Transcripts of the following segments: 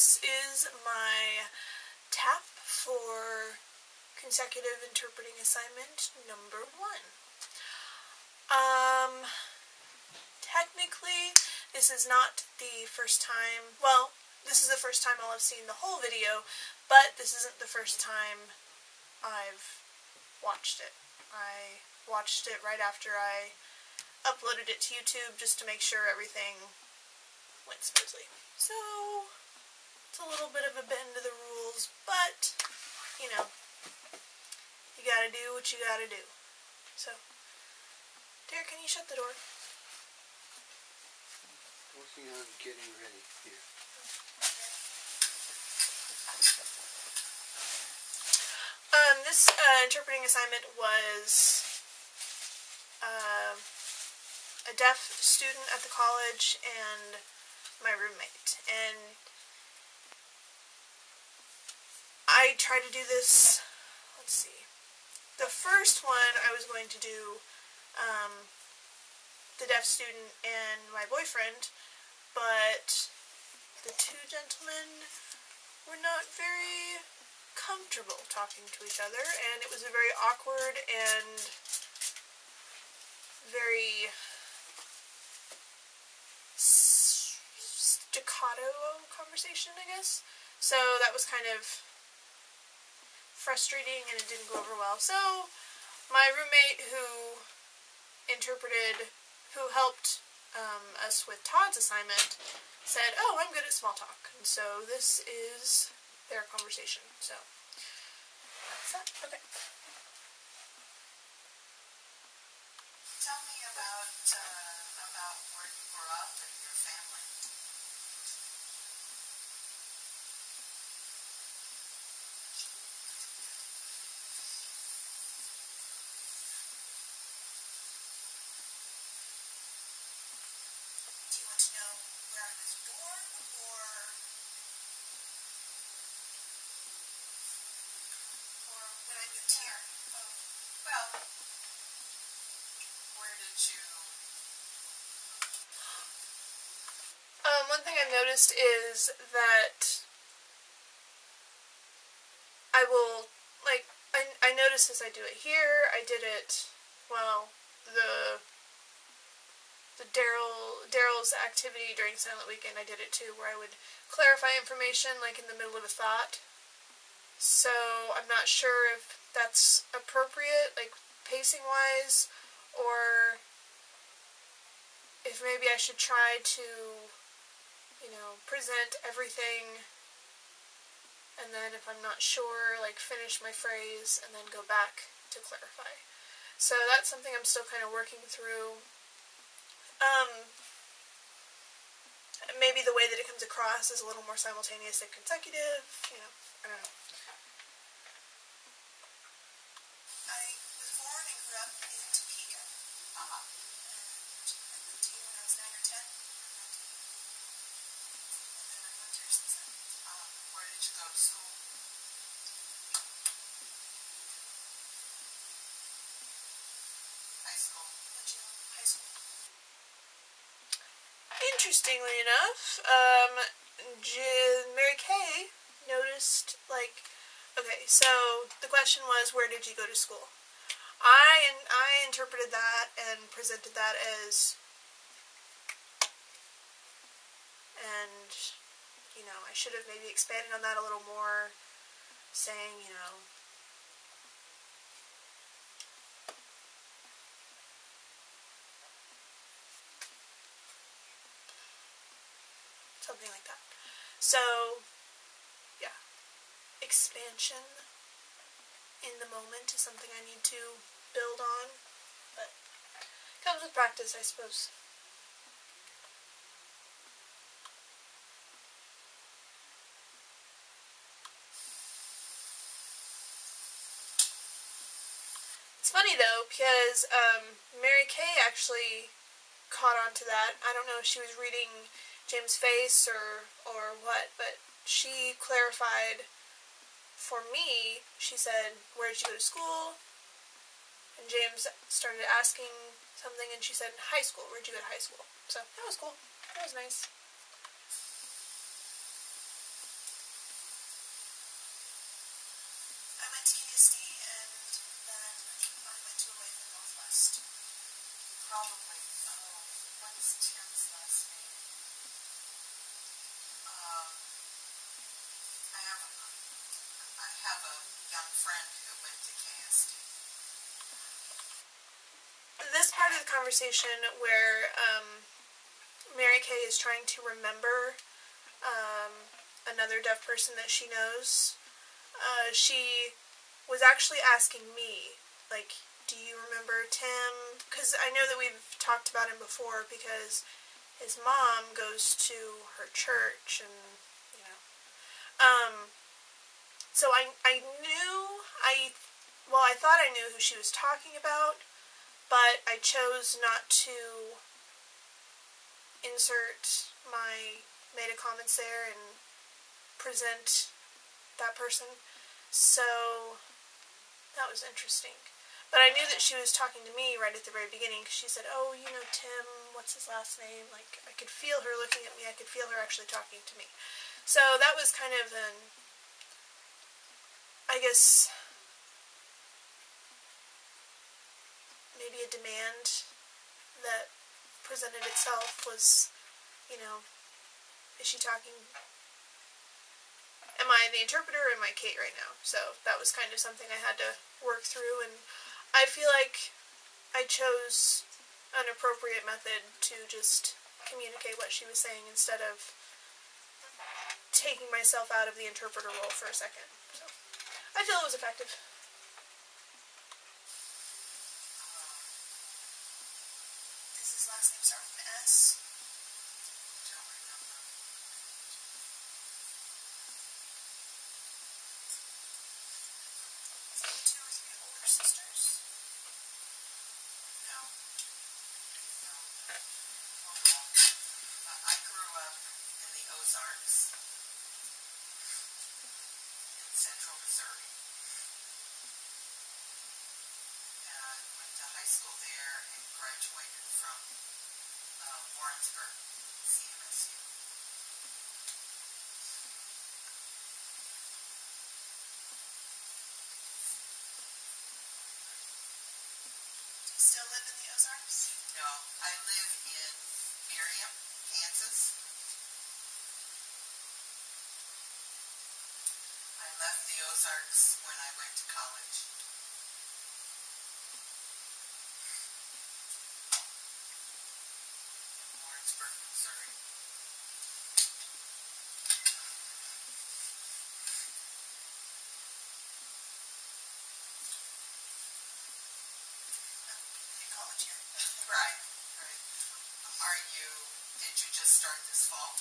this is my tap for consecutive interpreting assignment number 1. Technically, this is not the first time, well, this is the first time I'll have seen the whole video, but this isn't the first time I've watched it. I watched it right after I uploaded it to YouTube just to make sure everything went smoothly. So, it's a little bit of a bend to the rules, but, you know, you gotta do what you gotta do. So, Derek, can you shut the door? Working on getting ready here. This interpreting assignment was a deaf student at the college and my roommate. And I tried to do this, let's see. The first one I was going to do the deaf student and my boyfriend, but the two gentlemen were not very comfortable talking to each other, and it was a very awkward and very staccato conversation, I guess. So that was kind of frustrating, and it didn't go over well. So my roommate who helped us with Todd's assignment said, "Oh, I'm good at small talk," and so this is their conversation. So that's that. Okay. Tell me about where you grew up and your family. Do you want to know where I was born, or when I moved here? Well, where did you? One thing I've noticed is that I will, like, I notice as I do it here, I did it, well, the Daryl's activity during Silent Weekend, I did it too, where I would clarify information, like, in the middle of a thought. So, I'm not sure if that's appropriate, like, pacing-wise, or if maybe I should try to, you know, present everything, and then if I'm not sure, like, finish my phrase, and then go back to clarify. So that's something I'm still kind of working through. Maybe the way that it comes across is a little more simultaneous and consecutive, you know, I don't know. I was born and grew up in Topeka. And I moved here when I was 9 or 10. And then I've lived here since then. Where did you go to school? High school. Where'd you go? High school. Interestingly enough, Mary Kay noticed, like, okay, so the question was, where did you go to school? I interpreted that and presented that as, and, you know, I should have maybe expanded on that a little more, saying, you know, something like that. So, yeah, expansion in the moment is something I need to build on, but it comes with practice, I suppose. It's funny though, because Mary Kay actually caught on to that. I don't know if she was reading James' face or what, but she clarified for me. She said, "Where did you go to school?" And James started asking something, and she said, "High school. Where'd you go to high school?" So that was cool. That was nice. Probably. What's Tim's last name? I have a young friend who went to KSD. This part of the conversation where Mary Kay is trying to remember another deaf person that she knows, she was actually asking me, like, do you remember Tim? Because I know that we've talked about him before because his mom goes to her church and, you know. So I thought I knew who she was talking about, but I chose not to insert my meta comments there and present that person. So that was interesting. But I knew that she was talking to me right at the very beginning because she said, oh, you know, Tim, what's his last name? Like, I could feel her looking at me. I could feel her actually talking to me. So that was kind of an, I guess, maybe a demand that presented itself was, you know, is she talking, am I the interpreter or am I Kate right now? So that was kind of something I had to work through, and I feel like I chose an appropriate method to just communicate what she was saying instead of taking myself out of the interpreter role for a second. So I feel it was effective. Does his last name start with an S? Don't remember. Is he 2 or 3 older sisters? No. No. I grew up in the Ozarks in central Missouri. And went to high school there and graduated from Warrensburg, CMSU. Do you still live in the Ozarks? No, I live in Merriam, Kansas. I left the Ozarks when I went to college. Warrensburg, Missouri. In college here. Right, right. Did you just start this fall?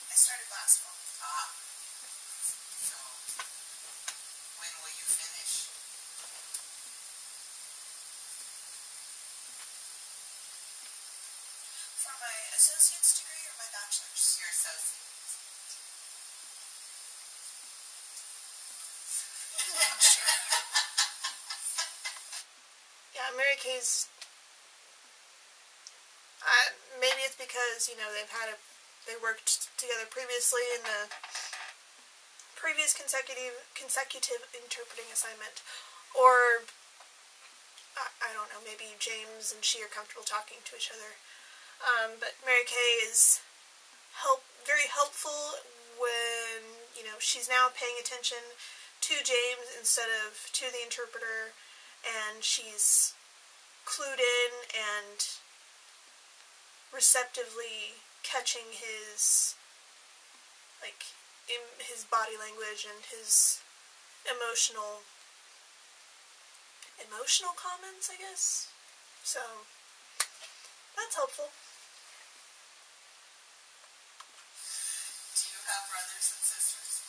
I started last fall. So when will you finish? For my associate's degree or my bachelor's? Your associate's. Yeah, Mary Kay's, maybe it's because, you know, they worked together previously in the previous consecutive interpreting assignment, or I don't know, maybe James and she are comfortable talking to each other. But Mary Kay is very helpful when, you know, she's now paying attention to James instead of to the interpreter, and she's clued in and receptively catching his, like, his body language and his emotional comments, I guess. So that's helpful. Do you have brothers and sisters?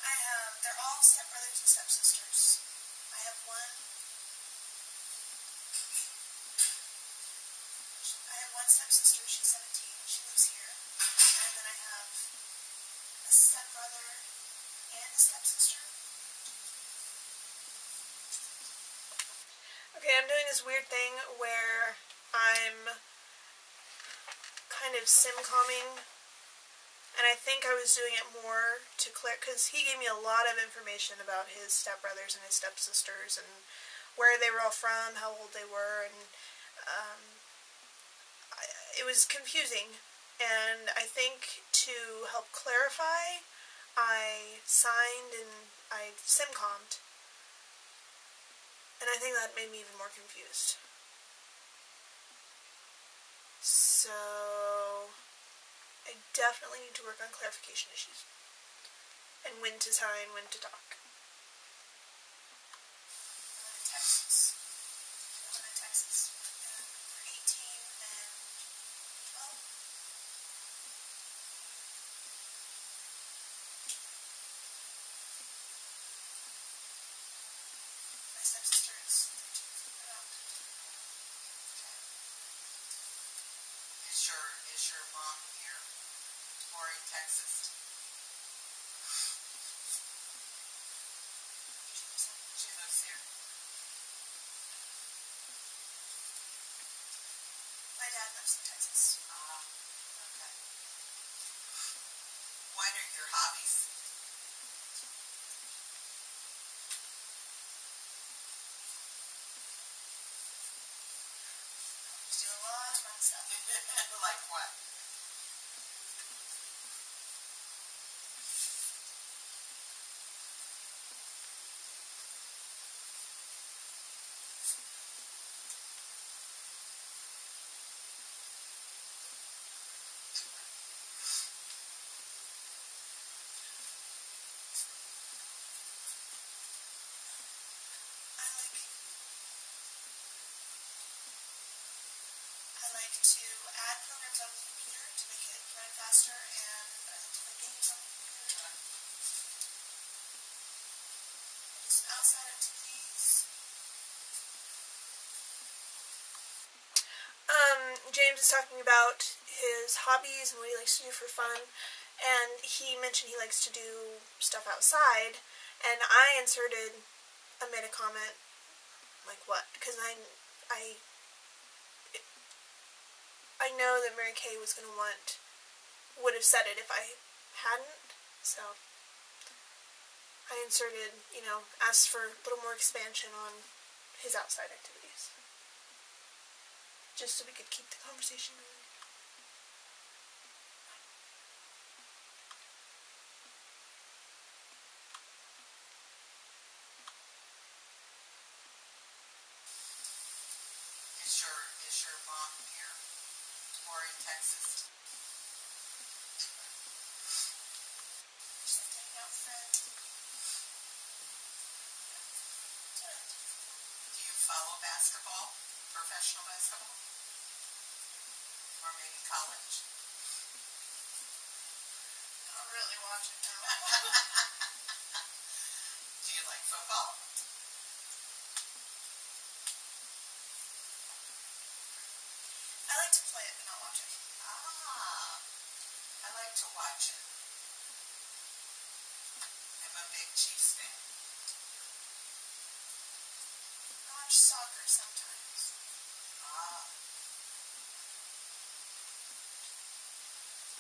I have they're all stepbrothers and stepsisters. I have one 17. She lives here. And then I have a stepbrother and a stepsister. Okay, I'm doing this weird thing where I'm kind of sim-comming, and I think I was doing it more to clear, because he gave me a lot of information about his stepbrothers and his stepsisters, and where they were all from, how old they were, and it was confusing, and I think to help clarify, I signed and I sim-commed, and I think that made me even more confused. So I definitely need to work on clarification issues, and when to sign, when to talk. Texas. I live in Texas. And we're 18 and 12. My stepsister is 13. Is your mom here or in Texas? She lives here. My dad lives in Texas. Okay. What are your hobbies? Just do a lot of fun stuff. Like what? I like to add programs on the computer to make it run faster, and I like to play games on the computer. Just outside activities. James is talking about his hobbies and what he likes to do for fun, and he mentioned he likes to do stuff outside, and I made a comment, like what? Because I know that Mary Kay would have said it if I hadn't, so I inserted, asked for a little more expansion on his outside activities, just so we could keep the conversation going. Is your mom here or in Texas? Just like hanging out with friends. Do you follow basketball, professional basketball? Or maybe college? I don't really watch it now. Do you like football? I like to play it, but not watch it. I like to watch it. I'm a big Chiefs fan. I watch soccer sometimes.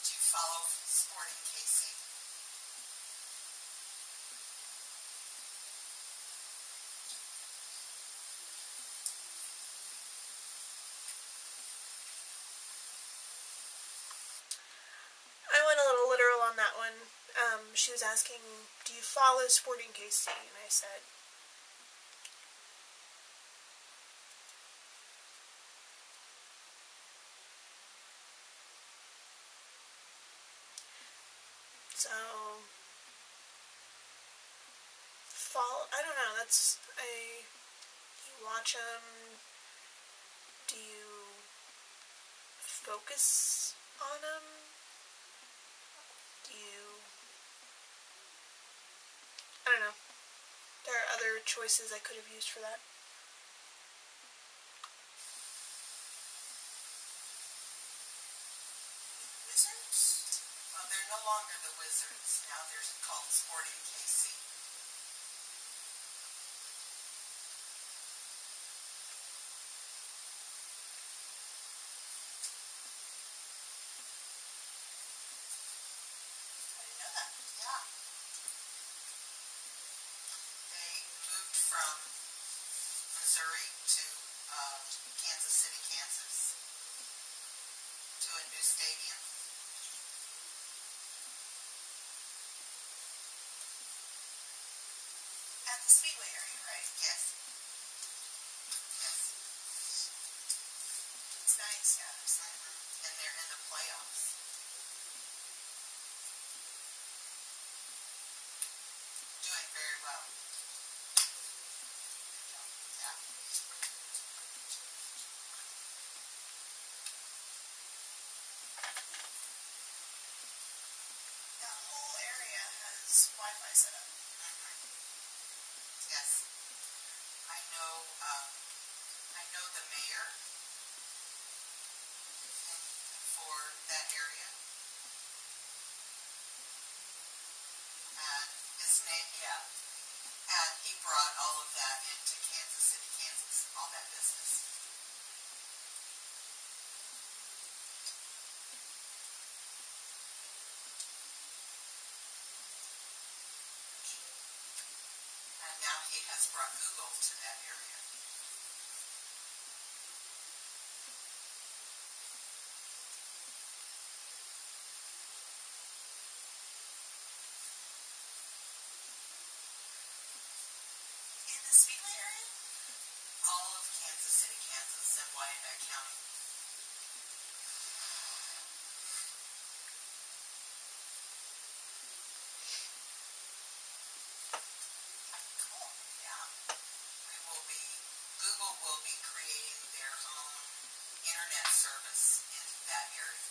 Do you follow Sporting KC? I went a little literal on that one. She was asking, do you follow Sporting KC? And I said, so, I don't know, you watch them, do you focus on them? I don't know. There are other choices I could have used for that. the Wizards. Now they're called Sporting KC. I didn't know that. Yeah. They moved from Missouri to Kansas City, Kansas, to a new stadium. At the Speedway area, right? Yes. Yes. It's nice, yeah. And they're in the playoffs. Doing very well. Yeah. That whole area has Wi-Fi set up. Yes. I know the mayor for that area. And his name, yeah. And he brought all of that into Kansas City, Kansas, all that business. And now he has brought Google to that area. In the Speedway area? All of Kansas City, Kansas, and Wyandotte County. Cool. Yeah. Google will be creating their own internet service in that area.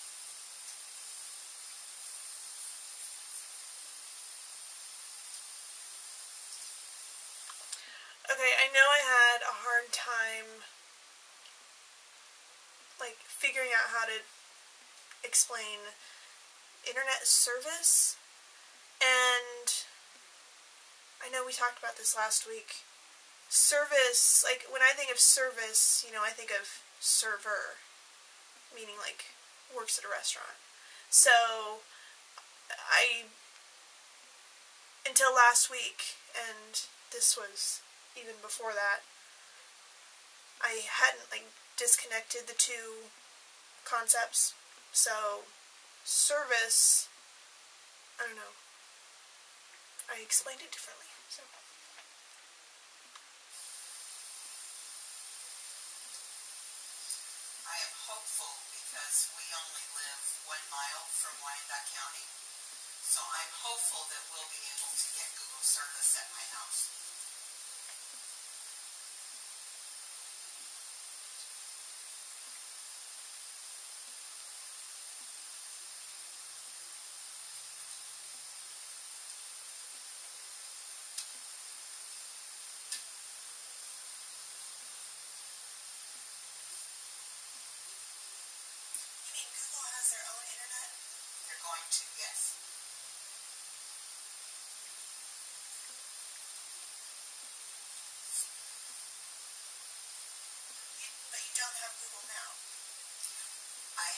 Okay, I know I had a hard time, like, figuring out how to explain internet service, and I know we talked about this last week. Service, like, when I think of service, you know, I think of server, meaning, like, works at a restaurant. So, until last week, and this was even before that, I hadn't, like, disconnected the two concepts. So, service, I don't know, I explained it differently, so. I am hopeful because we only live 1 mile from Wyandotte County. So I'm hopeful that we'll be able to get Google service at my house. You mean Google has their own internet? They're going to, yes. But you don't have Google now. I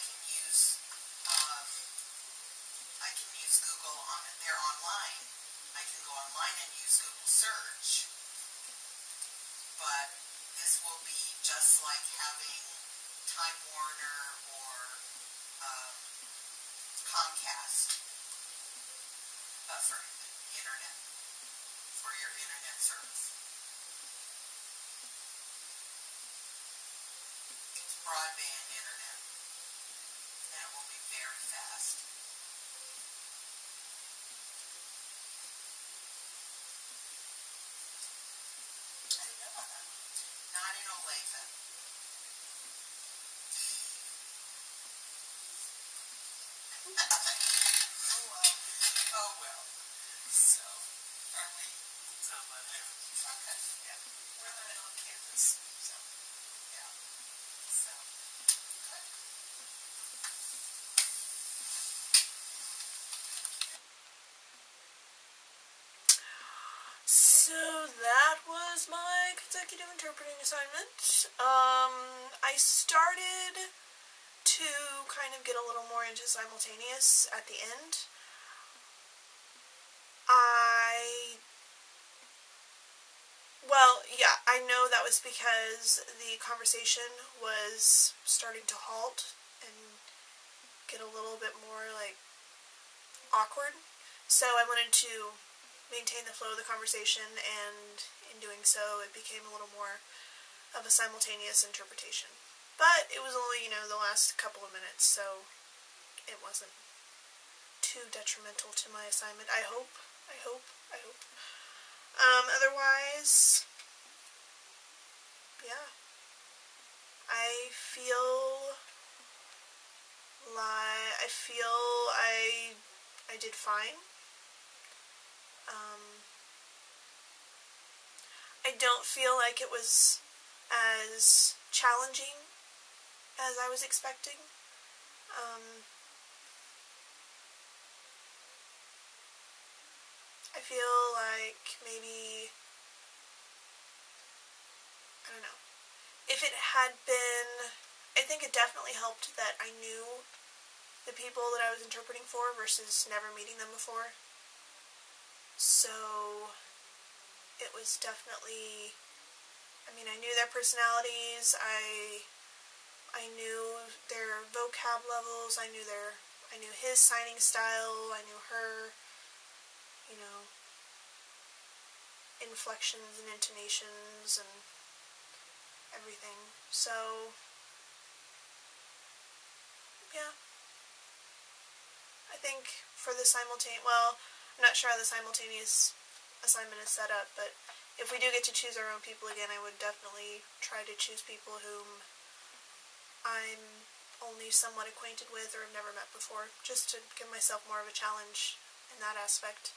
can use Google on it. They're online. I can go online and use Google search. But this will be just like having Time Warner or Comcast for internet, for your internet service. It's broadband internet, and it will be very fast. I didn't know about that. Not in Olathe. Oh well. So, are we? It's not my name. Okay. Yeah. We're in the middle of Kansas, so. Yeah. So, So that was my consecutive interpreting assignment. I started to kind of get a little more into simultaneous at the end. I know that was because the conversation was starting to halt and get a little bit more, like, awkward. So I wanted to maintain the flow of the conversation, and in doing so, it became a little more of a simultaneous interpretation. But it was only, the last couple of minutes, so it wasn't too detrimental to my assignment. I hope. Otherwise, yeah. I feel I did fine. I don't feel like it was as challenging as I was expecting. I feel like maybe, I don't know, if it had been, I think it definitely helped that I knew the people that I was interpreting for versus never meeting them before. So it was definitely, I knew their personalities, I knew their vocab levels, I knew his signing style, I knew her, inflections and intonations and everything. So, yeah. I think for the I'm not sure how the simultaneous assignment is set up, but if we do get to choose our own people again, I would definitely try to choose people whom I'm only somewhat acquainted with or have never met before, just to give myself more of a challenge in that aspect.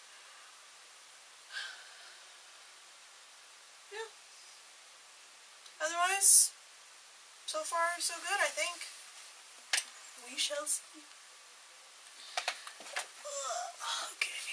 Yeah. Otherwise, so far so good, I think. We shall see. Okay.